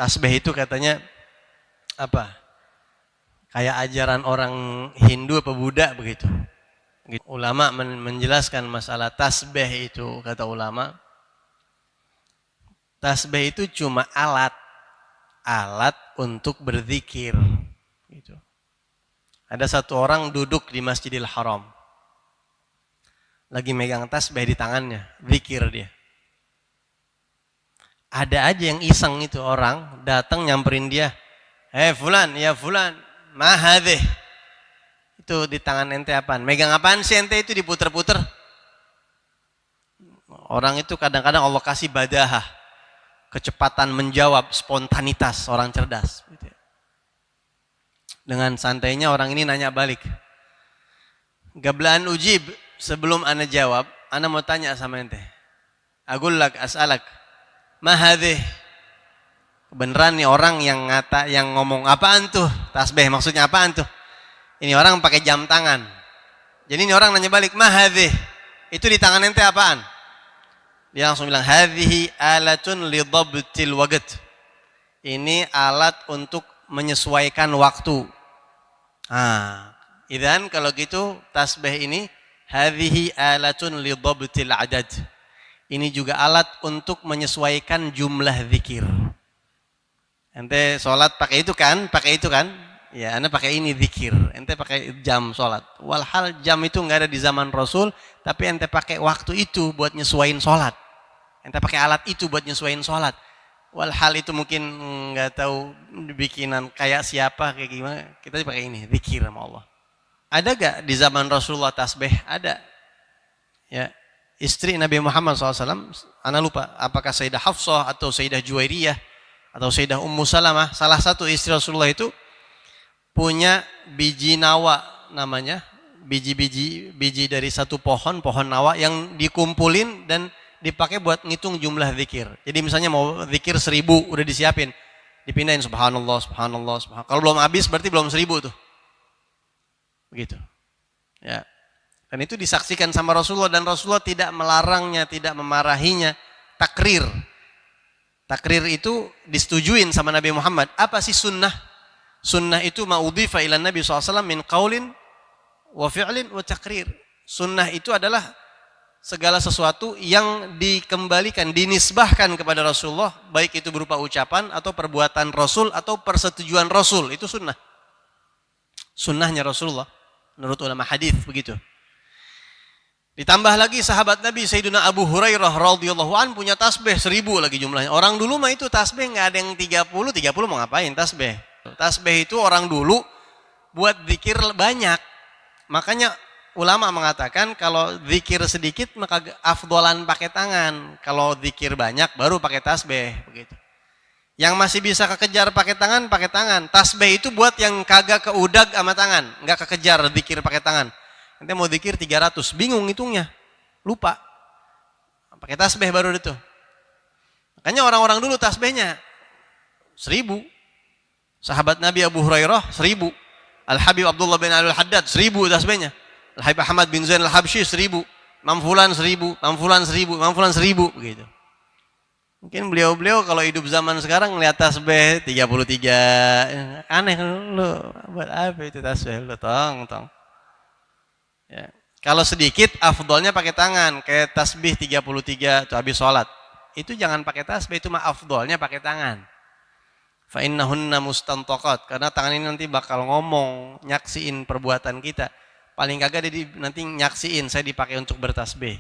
Tasbih itu katanya apa? Kayak ajaran orang Hindu apa Buddha begitu. Ulama menjelaskan masalah tasbih itu, kata ulama. Tasbih itu cuma alat untuk berzikir. Gitu. Ada satu orang duduk di Masjidil Haram. Lagi megang tasbih di tangannya, zikir dia. Ada aja yang iseng itu orang, datang nyamperin dia. Fulan, ya fulan, ma hadhih. Itu di tangan ente apaan? Megang apaan sih ente itu diputer-puter? Orang itu kadang-kadang Allah kasih badahah. Kecepatan menjawab, spontanitas orang cerdas. Dengan santainya orang ini nanya balik. Gablaan ujib, sebelum ana jawab, ana mau tanya sama ente. Agullak, as'alak, ma hadhih? Beneran nih orang yang ngomong apaan tuh? Tasbih maksudnya apaan tuh? Ini orang pakai jam tangan. Jadi ini orang nanya balik, ma hadhih? Itu di tangan ente apaan? Dia langsung bilang, hadhihi alatun li dhabtil waqt. Ini alat untuk menyesuaikan waktu. Idzan kalau gitu tasbih ini hadhihi alatun li dhabtil adad. Ini juga alat untuk menyesuaikan jumlah zikir. Ente sholat pakai itu kan? Ya, anda pakai ini zikir. Ente pakai jam sholat. Walhal jam itu nggak ada di zaman Rasul, tapi ente pakai waktu itu buat nyesuaiin sholat. Ente pakai alat itu buat nyesuaiin sholat. Walhal itu mungkin nggak tahu bikinan kayak siapa, kayak gimana. Kita pakai ini, zikir sama Allah. Ada gak di zaman Rasulullah tasbih? Ada. Ya, istri Nabi Muhammad SAW, ana lupa apakah Sayyidah Hafsah atau Sayyidah Juwairiyah atau Sayyidah Ummu Salamah, salah satu istri Rasulullah itu punya biji nawa namanya, biji dari satu pohon nawa yang dikumpulin dan dipakai buat ngitung jumlah zikir. Jadi misalnya mau zikir 1000 udah disiapin, dipindahin subhanallah, subhanallah, subhanallah. Kalau belum habis berarti belum 1000 tuh. Begitu. Ya. Dan itu disaksikan sama Rasulullah dan Rasulullah tidak melarangnya, tidak memarahinya. Takrir. Takrir itu disetujuin sama Nabi Muhammad. Apa sih sunnah? Sunnah itu ma'udhifa ila Nabi SAW min qaulin wa fi'lin wa takrir. Sunnah itu adalah segala sesuatu yang dikembalikan, dinisbahkan kepada Rasulullah, baik itu berupa ucapan atau perbuatan Rasul atau persetujuan Rasul, itu sunnah. Sunnahnya Rasulullah, menurut ulama hadis begitu. Ditambah lagi sahabat Nabi Sayyidina Abu Hurairah radhiyallahu an punya tasbih 1000 lagi jumlahnya. Orang dulu mah itu tasbih nggak ada yang 30 mau ngapain tasbih? Tasbih itu orang dulu buat zikir banyak. Makanya ulama mengatakan kalau zikir sedikit maka afdolan pakai tangan. Kalau zikir banyak baru pakai tasbih begitu. Yang masih bisa kekejar pakai tangan, pakai tangan. Tasbih itu buat yang kagak keudag sama tangan, nggak kekejar zikir pakai tangan. Nanti mau zikir 300, bingung hitungnya, lupa. Pakai tasbih baru itu. Makanya orang-orang dulu tasbihnya 1000. Sahabat Nabi Abu Hurairah 1000. Al-Habib Abdullah bin Al-Haddad 1000 tasbihnya. Al-Habib Ahmad bin Zain Al-Habsyi 1000. Imam Fulan 1000, Imam Fulan 1000, Imam Fulan 1000 begitu. Mungkin beliau-beliau kalau hidup zaman sekarang ngeliat tasbih 33. Aneh lu, buat apa itu tasbih lu, tong. Ya. Kalau sedikit afdolnya pakai tangan, kayak tasbih 33 itu habis sholat. Itu jangan pakai tasbih, itu mah afdolnya pakai tangan. Fa innahunna mustantaqat, karena tangan ini nanti bakal ngomong, nyaksiin perbuatan kita. Paling kagak dia nanti nyaksiin saya dipakai untuk bertasbih.